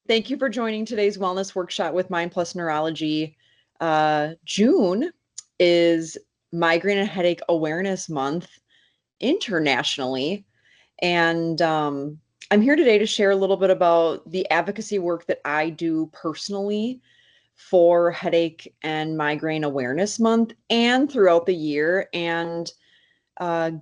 Thank you for joining today's wellness workshop with Mind Plus Neurology. June is Migraine and Headache Awareness Month internationally. And I'm here today to share a little bit about the advocacy work that I do personally for Headache and Migraine Awareness Month and throughout the year, and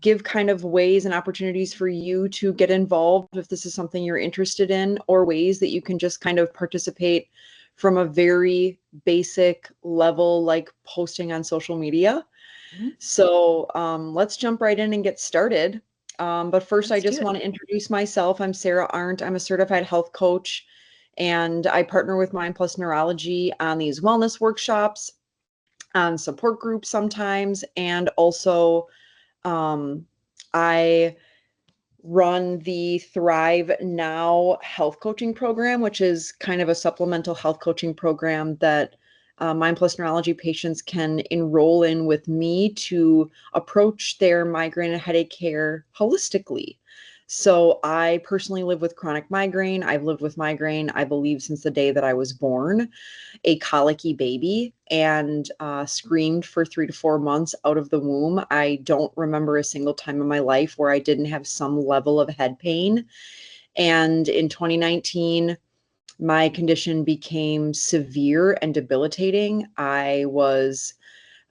give kind of ways and opportunities for you to get involved if this is something you're interested in, or ways that you can just kind of participate from a very basic level, like posting on social media. So let's jump right in and get started. But first, I Let's do just it. want to introduce myself. I'm Sarah Arndt. I'm a certified health coach, and I partner with Mind Plus Neurology on these wellness workshops, on support groups sometimes, and also I run the Thrive Now health coaching program, which is kind of a supplemental health coaching program that Mind Plus Neurology patients can enroll in with me to approach their migraine and headache care holistically. So I personally live with chronic migraine. I've lived with migraine, I believe, since the day that I was born, a colicky baby, and screamed for 3 to 4 months out of the womb. I don't remember a single time in my life where I didn't have some level of head pain. And in 2019, my condition became severe and debilitating. I was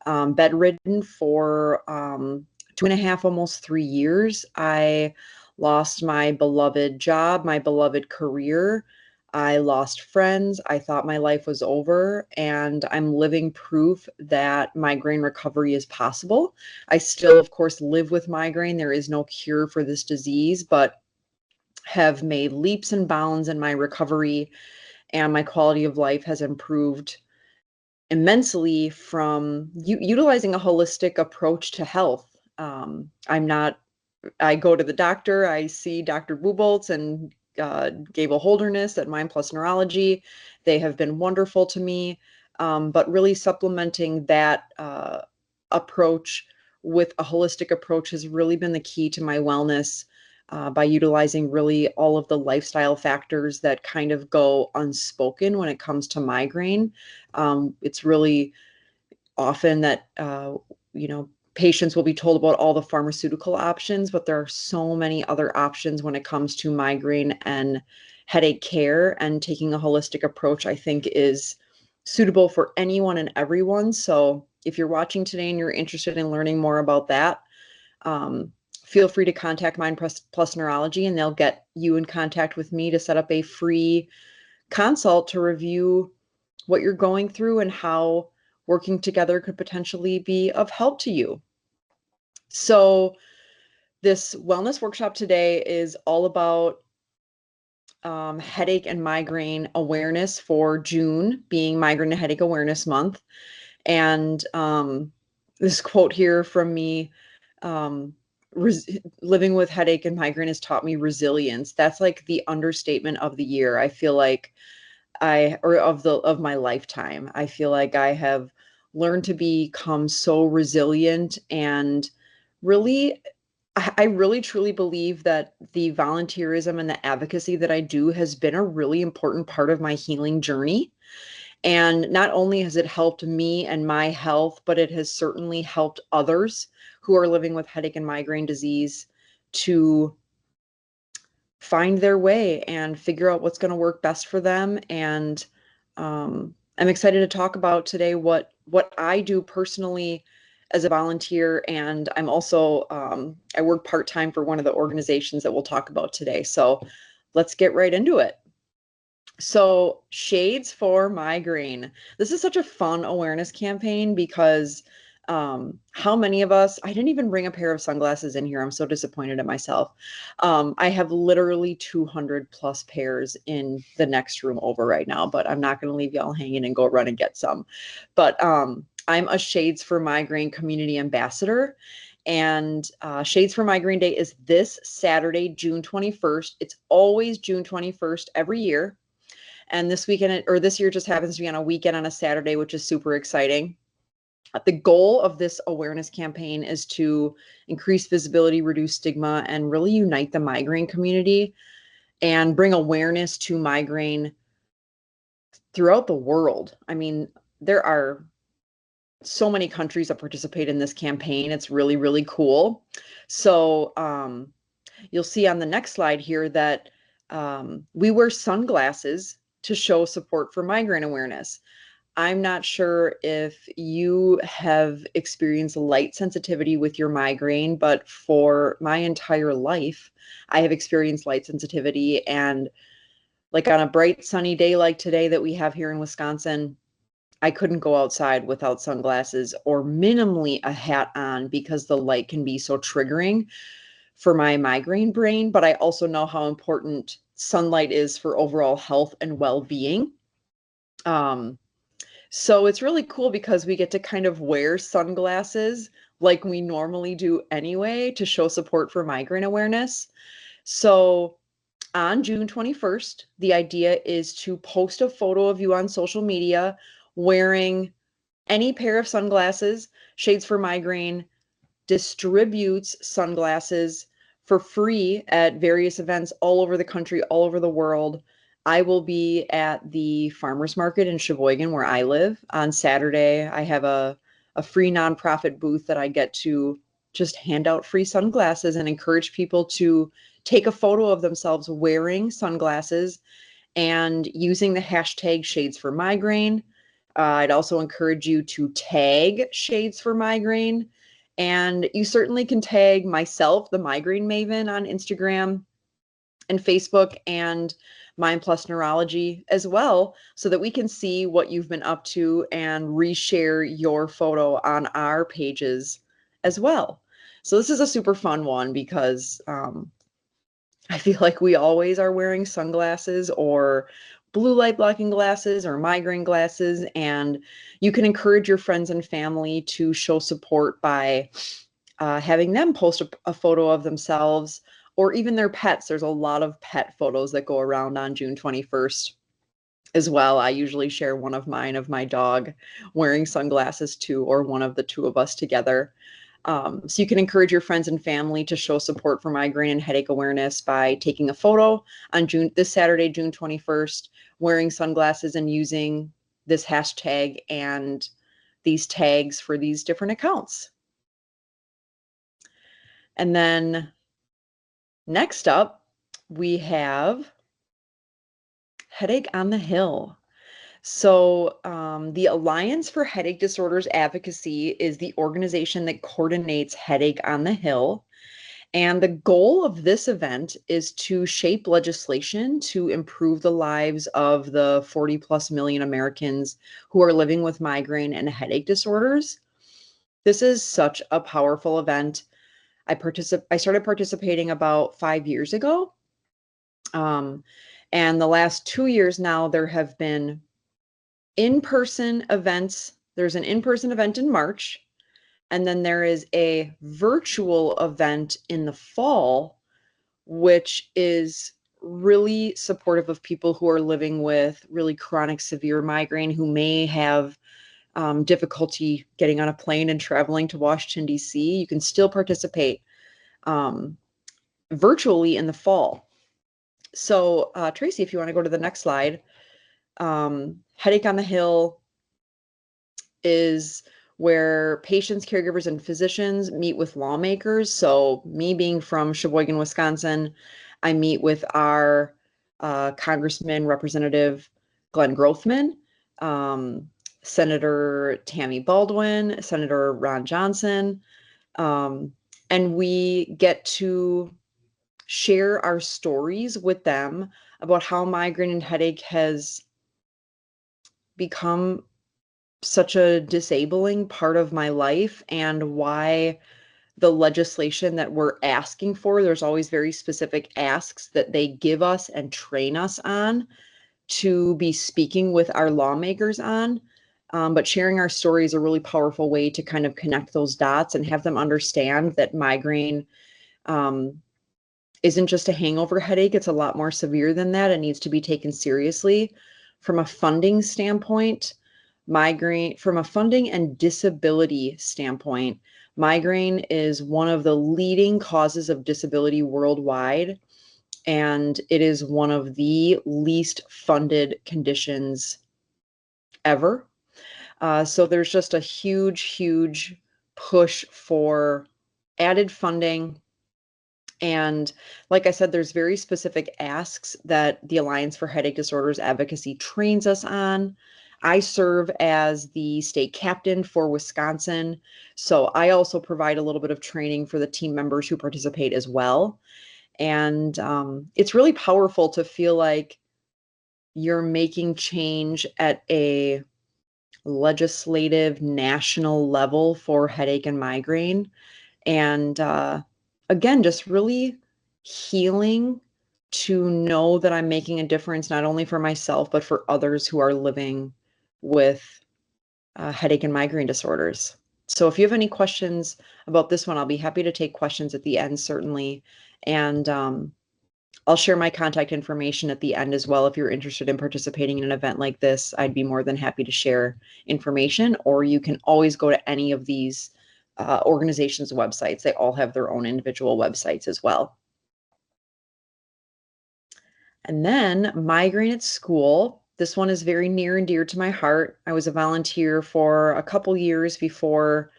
bedridden for 2.5, almost 3 years. I lost my beloved job, my beloved career. I lost friends. I thought my life was over, and I'm living proof that migraine recovery is possible. I still, of course, live with migraine. There is no cure for this disease, but have made leaps and bounds in my recovery, and my quality of life has improved immensely from utilizing a holistic approach to health. I'm not, I go to the doctor, I see Dr. Buboltz and Gable Holderness at Mind Plus Neurology. They have been wonderful to me, but really supplementing that approach with a holistic approach has really been the key to my wellness, by utilizing really all of the lifestyle factors that kind of go unspoken when it comes to migraine. It's really often that, patients will be told about all the pharmaceutical options, but there are so many other options when it comes to migraine and headache care. And taking a holistic approach, I think, is suitable for anyone and everyone. So if you're watching today and you're interested in learning more about that, um, feel free to contact Mind Plus Neurology, and they'll get you in contact with me to set up a free consult to review what you're going through and how working together could potentially be of help to you. So, this wellness workshop today is all about headache and migraine awareness for June, being Migraine and Headache Awareness Month. And this quote here from me, um, living with headache and migraine has taught me resilience. That's like the understatement of the year. I feel like or of my lifetime. I feel like I have learned to become so resilient, and really, I really truly believe that the volunteerism and the advocacy that I do has been a really important part of my healing journey. And not only has it helped me and my health, but it has certainly helped others who are living with headache and migraine disease to find their way and figure out what's going to work best for them. And I'm excited to talk about today what I do personally as a volunteer, and I'm also I work part-time for one of the organizations that we'll talk about today. So let's get right into it. So, shades for migraine. This is such a fun awareness campaign because how many of us, I didn't even bring a pair of sunglasses in here. I'm so disappointed at myself. I have literally 200 plus pairs in the next room over right now, but I'm not going to leave y'all hanging and go run and get some. But I'm a Shades for Migraine community ambassador. And Shades for Migraine Day is this Saturday, June 21st. It's always June 21st every year. And this weekend, or this year, just happens to be on a weekend on a Saturday, which is super exciting. The goal of this awareness campaign is to increase visibility, reduce stigma, and really unite the migraine community and bring awareness to migraine throughout the world. I mean, there are so many countries that participate in this campaign. It's really, really cool. So you'll see on the next slide here that we wear sunglasses to show support for migraine awareness. I'm not sure if you have experienced light sensitivity with your migraine, but for my entire life, I have experienced light sensitivity. And like on a bright sunny day like today that we have here in Wisconsin, I couldn't go outside without sunglasses or minimally a hat on because the light can be so triggering for my migraine brain. But I also know how important sunlight is for overall health and well-being. So it's really cool because we get to kind of wear sunglasses like we normally do anyway to show support for migraine awareness. So on June 21st, the idea is to post a photo of you on social media wearing any pair of sunglasses. Shades for Migraine distributes sunglasses for free at various events all over the country, all over the world. I will be at the farmers market in Sheboygan, where I live, on Saturday. I have a free nonprofit booth that I get to just hand out free sunglasses and encourage people to take a photo of themselves wearing sunglasses and using the hashtag Shades for Migraine. I'd also encourage you to tag Shades for Migraine. And you certainly can tag myself, the Migraine Maven, on Instagram and Facebook, and Mind Plus Neurology as well, so that we can see what you've been up to and reshare your photo on our pages as well. So this is a super fun one because I feel like we always are wearing sunglasses or blue light blocking glasses or migraine glasses, and you can encourage your friends and family to show support by having them post a photo of themselves or even their pets. There's a lot of pet photos that go around on June 21st as well. I usually share one of mine of my dog wearing sunglasses too, or one of the two of us together. So you can encourage your friends and family to show support for migraine and headache awareness by taking a photo on this Saturday, June 21st, wearing sunglasses and using this hashtag and these tags for these different accounts. And then next up, we have Headache on the Hill. So, the Alliance for Headache Disorders Advocacy is the organization that coordinates Headache on the Hill. And the goal of this event is to shape legislation to improve the lives of the 40 plus million Americans who are living with migraine and headache disorders. This is such a powerful event. I started participating about 5 years ago. And the last 2 years now, there have been in-person events. There's an in-person event in March, and then there is a virtual event in the fall, which is really supportive of people who are living with really chronic severe migraine, who may have difficulty getting on a plane and traveling to Washington, D.C. You can still participate virtually in the fall. So, Tracy, if you want to go to the next slide, Headache on the Hill is where patients, caregivers, and physicians meet with lawmakers. So me being from Sheboygan, Wisconsin, I meet with our Congressman, Representative Glenn Grothman, Senator Tammy Baldwin, Senator Ron Johnson, and we get to share our stories with them about how migraine and headache has become such a disabling part of my life, and why the legislation that we're asking for, there's always very specific asks that they give us and train us on to be speaking with our lawmakers on. But sharing our story is a really powerful way to kind of connect those dots and have them understand that migraine isn't just a hangover headache. It's a lot more severe than that. It needs to be taken seriously. From a funding standpoint, from a funding and disability standpoint, migraine is one of the leading causes of disability worldwide, and it is one of the least funded conditions ever. So there's just a huge push for added funding. And like I said, there's very specific asks that the Alliance for Headache Disorders Advocacy trains us on. I serve as the state captain for Wisconsin, so I also provide a little bit of training for the team members who participate as well. And it's really powerful to feel like you're making change at a legislative national level for headache and migraine. And again, just really healing to know that I'm making a difference, not only for myself, but for others who are living with headache and migraine disorders. So if you have any questions about this one, I'll be happy to take questions at the end, certainly. And I'll share my contact information at the end as well. If you're interested in participating in an event like this, I'd be more than happy to share information, or you can always go to any of these organizations' websites. They all have their own individual websites as well. And then Migraine at School. This one is very near and dear to my heart. I was a volunteer for a couple years before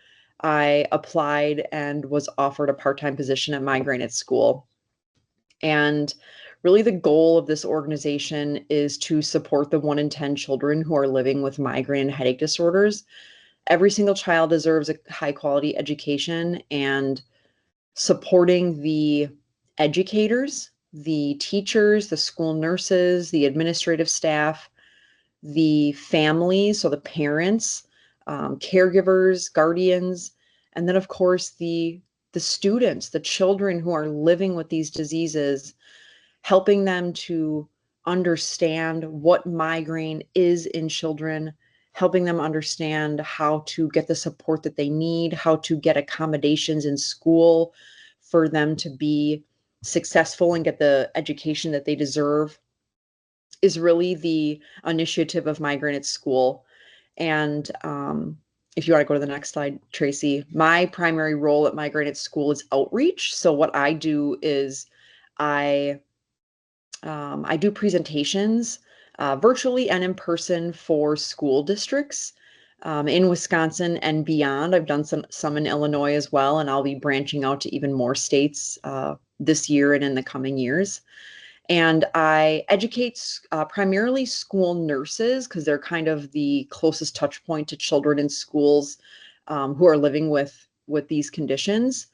I applied and was offered a part-time position at Migraine at School. And really the goal of this organization is to support the 1 in 10 children who are living with migraine and headache disorders. Every single child deserves a high quality education, and supporting the educators, the teachers, the school nurses, the administrative staff, the families, so the parents, caregivers, guardians, and then of course the students, the children who are living with these diseases, helping them to understand what migraine is in children, helping them understand how to get the support that they need, how to get accommodations in school for them to be successful and get the education that they deserve, is really the initiative of Migraine at School. And if you want to go to the next slide, Tracy, my primary role at Migraine at School is outreach. So what I do is I do presentations virtually and in person for school districts in Wisconsin and beyond. I've done some in Illinois as well, and I'll be branching out to even more states this year and in the coming years. And I educate primarily school nurses, because they're kind of the closest touch point to children in schools who are living with these conditions.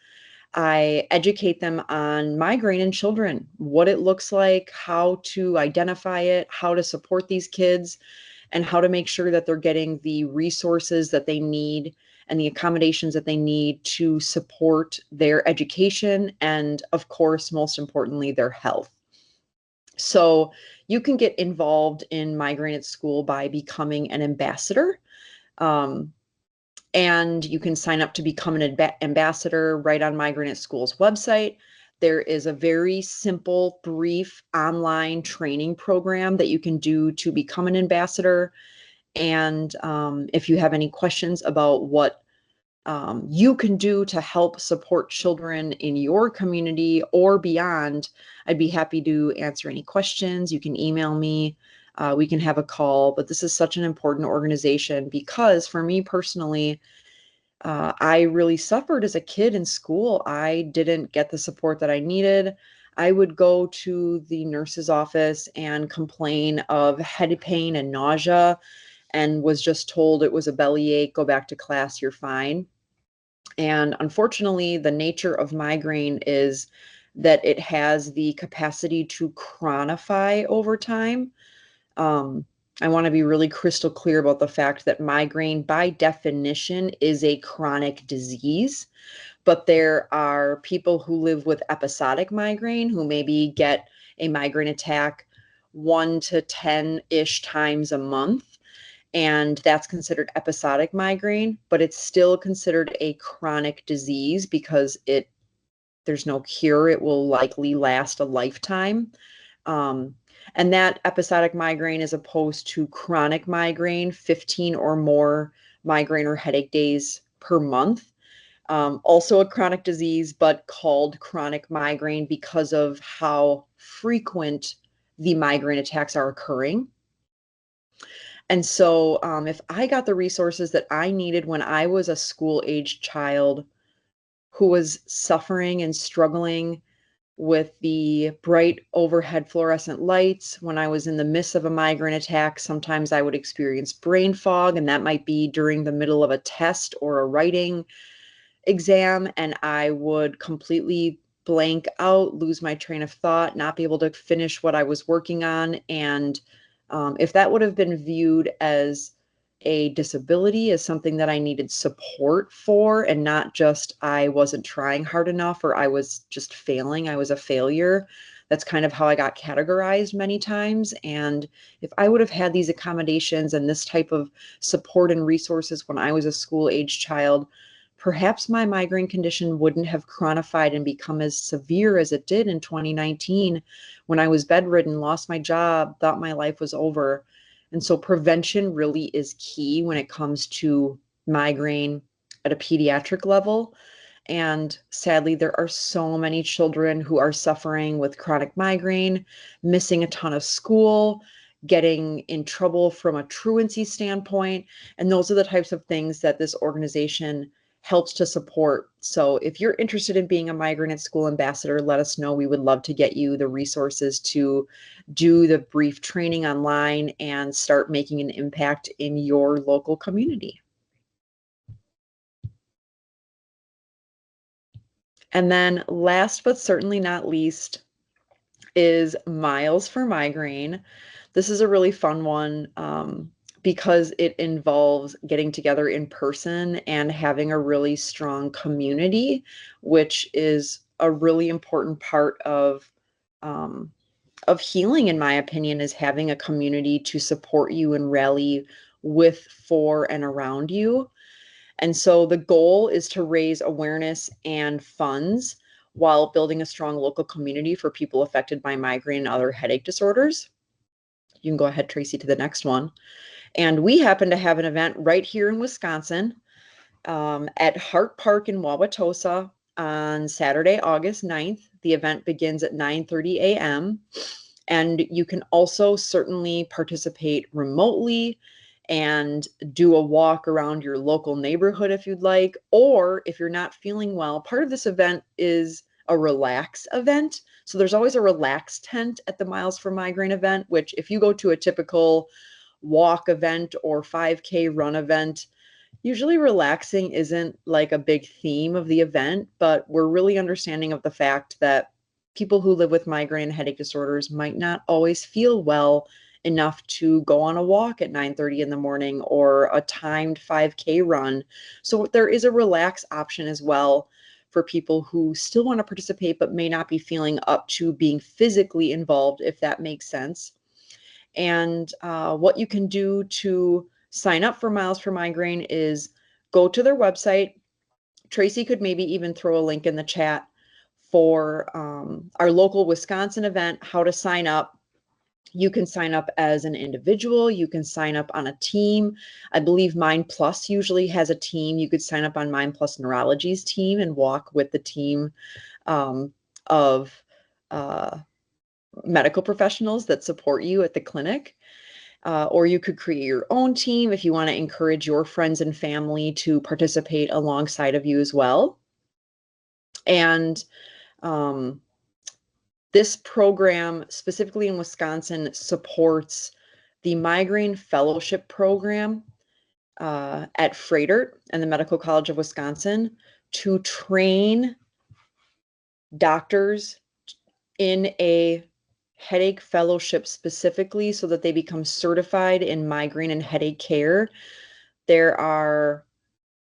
I educate them on migraine in children, what it looks like, how to identify it, how to support these kids, and how to make sure that they're getting the resources that they need and the accommodations that they need to support their education and, of course, most importantly, their health. So you can get involved in Migraine at School by becoming an ambassador. And you can sign up to become an ambassador right on Migraine at School's website. There is a very simple, brief online training program that you can do to become an ambassador. And if you have any questions about what you can do to help support children in your community or beyond, I'd be happy to answer any questions. You can email me. We can have a call. But this is such an important organization because for me personally, I really suffered as a kid in school. I didn't get the support that I needed. I would go to the nurse's office and complain of head pain and nausea and was just told it was a bellyache, go back to class, you're fine. And unfortunately, the nature of migraine is that it has the capacity to chronify over time. I want to be really crystal clear about the fact that migraine, by definition, is a chronic disease. But there are people who live with episodic migraine who maybe get a migraine attack 1 to 10-ish times a month. And that's considered episodic migraine, but it's still considered a chronic disease because there's no cure. It will likely last a lifetime. And that episodic migraine is opposed to chronic migraine, 15 or more migraine or headache days per month. Also a chronic disease, but called chronic migraine because of how frequent the migraine attacks are occurring. And so if I got the resources that I needed when I was a school-aged child who was suffering and struggling with the bright overhead fluorescent lights, when I was in the midst of a migraine attack, sometimes I would experience brain fog, and that might be during the middle of a test or a writing exam, and I would completely blank out, lose my train of thought, not be able to finish what I was working on. And if that would have been viewed as a disability, as something that I needed support for, and not just I wasn't trying hard enough or I was just failing, I was a failure. That's kind of how I got categorized many times. And if I would have had these accommodations and this type of support and resources when I was a school age child, perhaps my migraine condition wouldn't have chronified and become as severe as it did in 2019 when I was bedridden, lost my job, thought my life was over. And so prevention really is key when it comes to migraine at a pediatric level. And sadly, there are so many children who are suffering with chronic migraine, missing a ton of school, getting in trouble from a truancy standpoint. And those are the types of things that this organization helps to support. So if you're interested in being a Migraine at School ambassador, let us know. We would love to get you the resources to do the brief training online and start making an impact in your local community. And then last but certainly not least is Miles for Migraine. This is a really fun one because it involves getting together in person and having a really strong community, which is a really important part of healing, in my opinion, is having a community to support you and rally with, for, and around you. And so the goal is to raise awareness and funds while building a strong local community for people affected by migraine and other headache disorders. You can go ahead, Tracy, to the next one. And we happen to have an event right here in Wisconsin at Hart Park in Wauwatosa on Saturday, August 9th. The event begins at 9:30 a.m. And you can also certainly participate remotely and do a walk around your local neighborhood if you'd like. Or if you're not feeling well, part of this event is a relax event. So there's always a relax tent at the Miles for Migraine event, which if you go to a typical walk event or 5K run event, usually relaxing isn't like a big theme of the event, but we're really understanding of the fact that people who live with migraine and headache disorders might not always feel well enough to go on a walk at 9:30 in the morning or a timed 5K run. So there is a relax option as well for people who still want to participate but may not be feeling up to being physically involved, if that makes sense. And what you can do to sign up for Miles for Migraine is go to their website. Tracy could maybe even throw a link in the chat for our local Wisconsin event, how to sign up. You can sign up as an individual. You can sign up on a team. I believe Mind Plus usually has a team. You could sign up on Mind Plus Neurology's team and walk with the team of medical professionals that support you at the clinic. Or you could create your own team if you want to encourage your friends and family to participate alongside of you as well. And this program, specifically in Wisconsin, supports the Migraine Fellowship Program at Fredert and the Medical College of Wisconsin to train doctors in a headache fellowship specifically so that they become certified in migraine and headache care. There are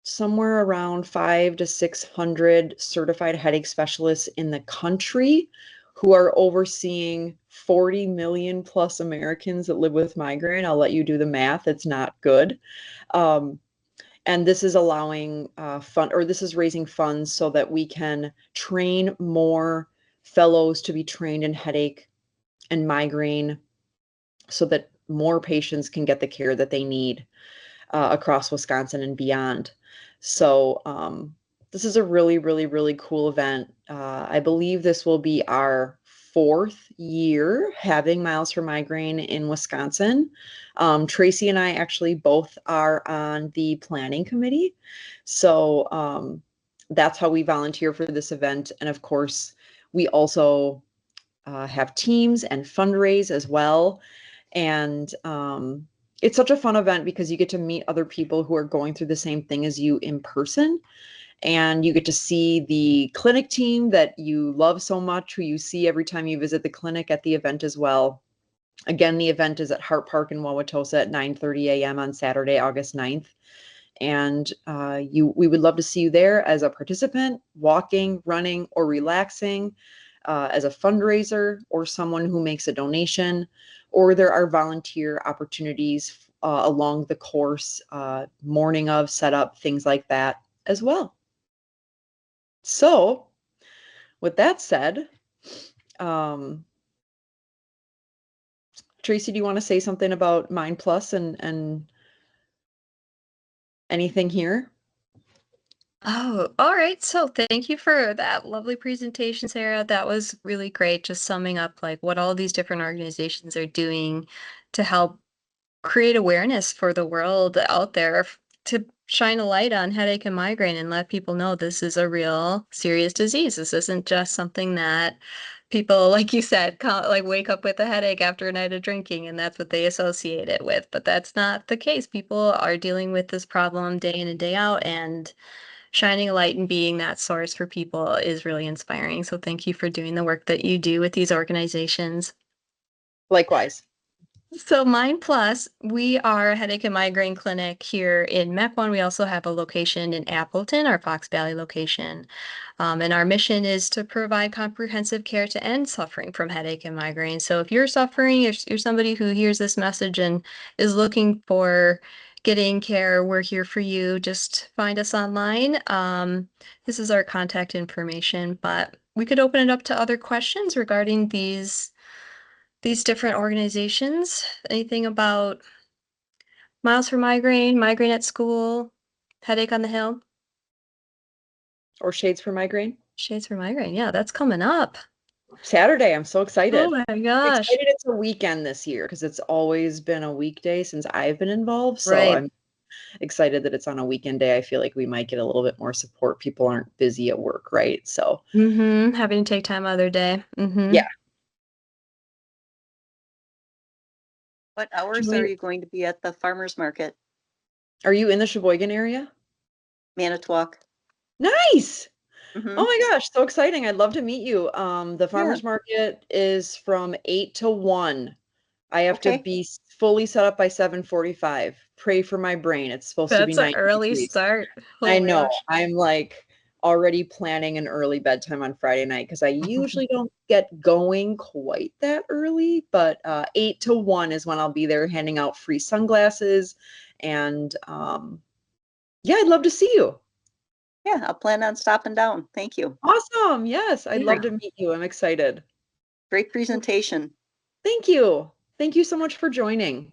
somewhere around 500 to 600 certified headache specialists in the country who are overseeing 40 million plus Americans that live with migraine. I'll let you do the math. It's not good. And this is allowing this is raising funds so that we can train more fellows to be trained in headache and migraine so that more patients can get the care that they need across Wisconsin and beyond. So this is a really, really, really cool event. I believe this will be our 4th year having Miles for Migraine in Wisconsin. Tracy and I actually both are on the planning committee. So that's how we volunteer for this event. And of course, we also have teams and fundraise as well. And it's such a fun event because you get to meet other people who are going through the same thing as you in person. And you get to see the clinic team that you love so much, who you see every time you visit the clinic at the event as well. Again, the event is at Hart Park in Wauwatosa at 9:30 a.m. on Saturday, August 9th. And we would love to see you there as a participant, walking, running, or relaxing, as a fundraiser, or someone who makes a donation, or there are volunteer opportunities along the course, morning of, setup, things like that as well. So, with that said, Tracy, do you want to say something about Mind Plus and anything here? Oh, all right. So thank you for that lovely presentation, Sarah. That was really great. Just summing up like what all these different organizations are doing to help create awareness for the world out there to shine a light on headache and migraine and let people know this is a real serious disease. This isn't just something that people, like you said, like wake up with a headache after a night of drinking and that's what they associate it with. But that's not the case. People are dealing with this problem day in and day out, and shining a light and being that source for people is really inspiring. So thank you for doing the work that you do with these organizations. Likewise. So Mind Plus, we are a headache and migraine clinic here in Mequon. We also have a location in Appleton, our Fox Valley location. And our mission is to provide comprehensive care to end suffering from headache and migraine. So if you're suffering, you're somebody who hears this message and is looking for getting care, we're here for you. Just find us online. This is our contact information, but we could open it up to other questions regarding these different organizations. Anything about Miles for Migraine, Migraine at School, Headache on the Hill? Or Shades for Migraine? Shades for Migraine. Yeah, that's coming up. Saturday. I'm so Oh excited. my I'm gosh. excited it's a weekend this year because it's always been a weekday since I've been involved. So Right. I'm excited that it's on a weekend day. I feel like we might get a little bit more support. People aren't busy at work, right? So Having to take time out of their day. yeah. What hours are Julie, you going to be at the farmer's market, are you in the Sheboygan area? Manitowoc? Nice. Oh Mm-hmm. my gosh, so exciting. I'd love to meet you. The Yeah. farmer's market is from 8 to 1. I have to Okay. be fully set up by 7:45. Pray for my brain. It's supposed to be That's an 90 early degrees. start. I Oh my know. gosh. I'm like already planning an early bedtime on Friday night because I usually don't get going quite that early, but 8 to 1 is when I'll be there handing out free sunglasses. And yeah, I'd love to see you. Yeah, I'll plan on stopping down. Thank you. Awesome. Yes, I'd love Yeah. to meet you. I'm excited. Great presentation. Thank you. Thank you so much for joining.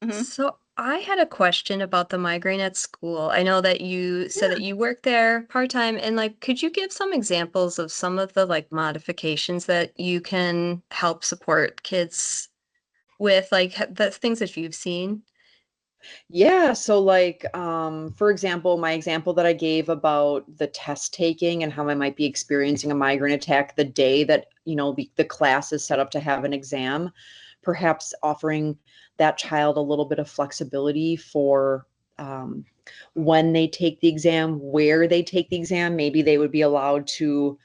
Mm-hmm. So I had a question about the Migraine at School. I know that you said that you work there part-time, and like, could you give some examples of some of the like modifications that you can help support kids with, like the things that you've seen? Yeah, so like for example, my example that I gave about the test taking and how I might be experiencing a migraine attack the day that, the class is set up to have an exam, perhaps offering that child a little bit of flexibility for um, when they take the exam, where they take the exam. Maybe they would be allowed to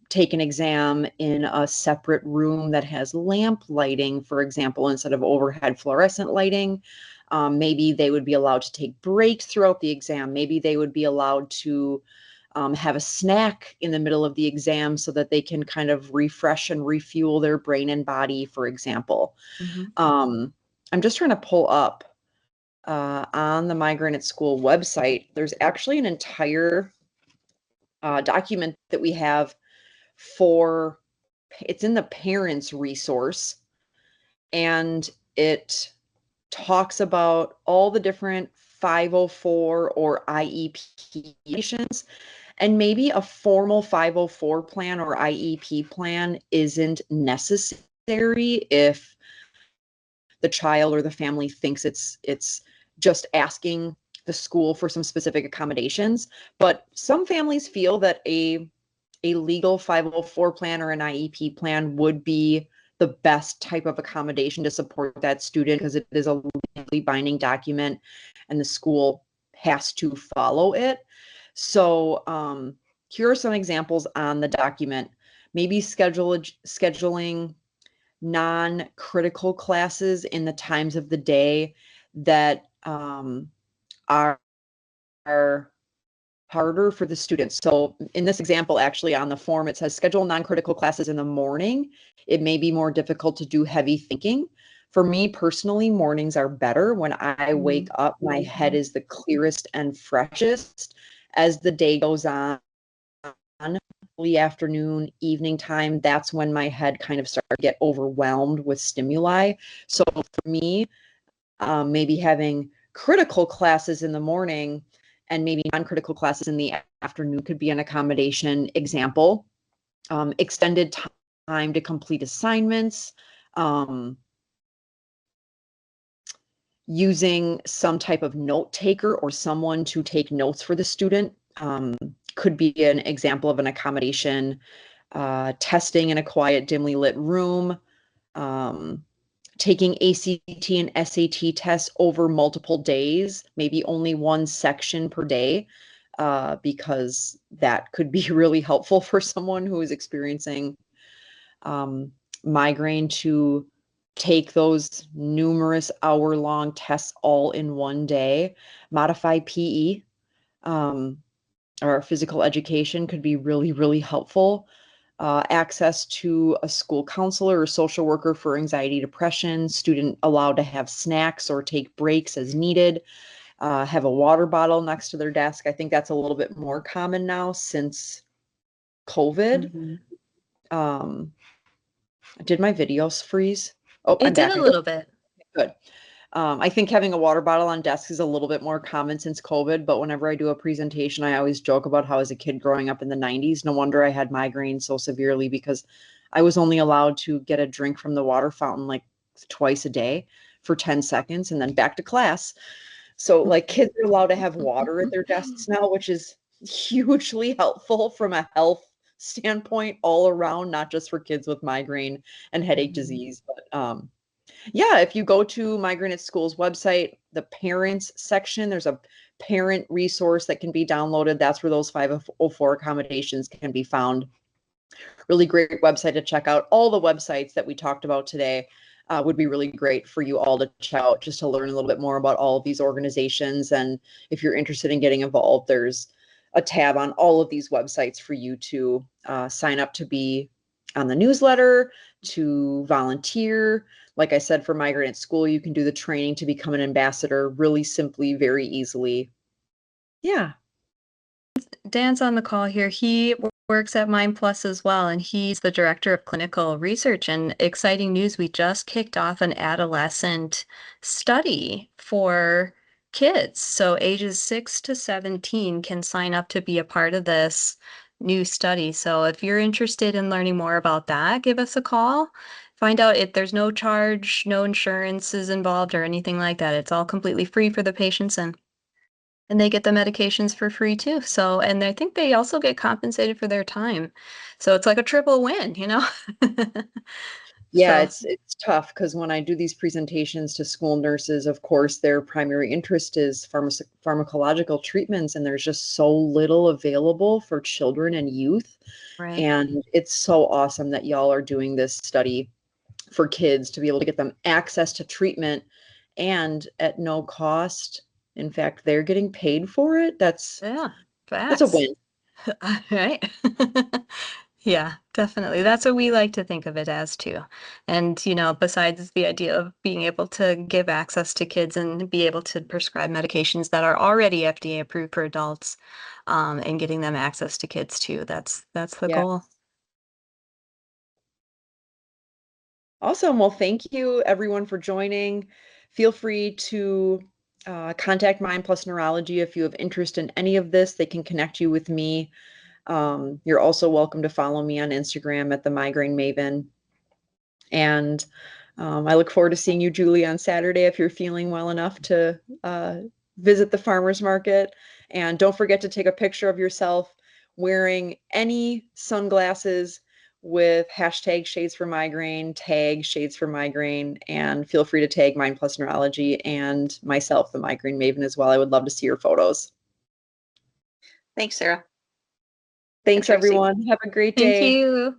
take an exam in a separate room that has lamp lighting, for example, instead of overhead fluorescent lighting. Maybe they would be allowed to take breaks throughout the exam. Maybe they would be allowed to have a snack in the middle of the exam so that they can kind of refresh and refuel their brain and body, for example. Mhm. I'm just trying to pull up on the Migraine at School website. There's actually an entire document that we have for it's in the parents resource, and it talks about all the different 504 or IEP patients. And maybe a formal 504 plan or IEP plan isn't necessary if the child or the family thinks it's just asking the school for some specific accommodations. But some families feel that a legal 504 plan or an IEP plan would be the best type of accommodation to support that student because it is a legally binding document and the school has to follow it. So here are some examples on the document. Maybe scheduling non-critical classes in the times of the day that are harder for the students. So in this example, actually on the form, it says schedule non-critical classes in the morning. It may be more difficult to do heavy thinking. For me personally, mornings are better. When I wake up, my head is the clearest and freshest. As the day goes on, early afternoon, evening time, that's when my head kind of starts to get overwhelmed with stimuli. So for me, maybe having critical classes in the morning and maybe non-critical classes in the afternoon could be an accommodation example. Extended time to complete assignments, using some type of note taker or someone to take notes for the student could be an example of an accommodation. Testing in a quiet, dimly lit room, taking ACT and SAT tests over multiple days, maybe only one section per day, because that could be really helpful for someone who is experiencing migraine to take those numerous hour-long tests all in one day. Modify PE or physical education could be really, really helpful. Access to a school counselor or social worker for anxiety, depression, student allowed to have snacks or take breaks as needed, have a water bottle next to their desk. I think that's a little bit more common now since COVID. Um, did my videos freeze? Oh, It I'm did back. a little bit. Good. I think having a water bottle on desk is a little bit more common since COVID, but whenever I do a presentation, I always joke about how as a kid growing up in the 90s, no wonder I had migraine so severely because I was only allowed to get a drink from the water fountain like twice a day for 10 seconds and then back to class. So like kids are allowed to have water at their desks now, which is hugely helpful from a health standpoint all around, not just for kids with migraine and headache disease, but yeah, if you go to Migraine at School's website, the parents section, there's a parent resource that can be downloaded. That's where those 504 accommodations can be found. Really great website to check out. All the websites that we talked about today would be really great for you all to check out just to learn a little bit more about all of these organizations. And if you're interested in getting involved, there's a tab on all of these websites for you to sign up to be on the newsletter, to volunteer. Like I said, for Migraine at School, you can do the training to become an ambassador really simply, very easily. Yeah. Dan's on the call here. He works at Mind Plus as well, and he's the director of clinical research. And exciting news, we just kicked off an adolescent study for kids. So ages 6 to 17 can sign up to be a part of this new study. So if you're interested in learning more about that, give us a call. Find out if there's no charge, no insurance is involved or anything like that. It's all completely free for the patients and they get the medications for free too. So, and I think they also get compensated for their time. So it's like a triple win, you know? Yeah, So, it's tough because when I do these presentations to school nurses, of course, their primary interest is pharmacological treatments, and there's just so little available for children and youth. right. And it's so awesome that y'all are doing this study for kids to be able to get them access to treatment and at no cost. In fact, they're getting paid for it. Yeah, That's a facts. win. Right. Yeah, definitely. That's what we like to think of it as too. And, you know, besides the idea of being able to give access to kids and be able to prescribe medications that are already FDA approved for adults, and getting them access to kids too. That's the Yeah. goal. Awesome. Well, thank you everyone for joining. Feel free to contact Mind Plus Neurology if you have interest in any of this. They can connect you with me. You're also welcome to follow me on Instagram at the Migraine Maven. And I look forward to seeing you, Julie, on Saturday if you're feeling well enough to visit the farmers market. And don't forget to take a picture of yourself wearing any sunglasses with hashtag Shades for Migraine, tag Shades for Migraine, and feel free to tag Mind Plus Neurology and myself, the Migraine Maven, as well. I would love to see your photos. Thanks, Sarah. Thanks, Trixie. everyone. Have a great Thank day. you.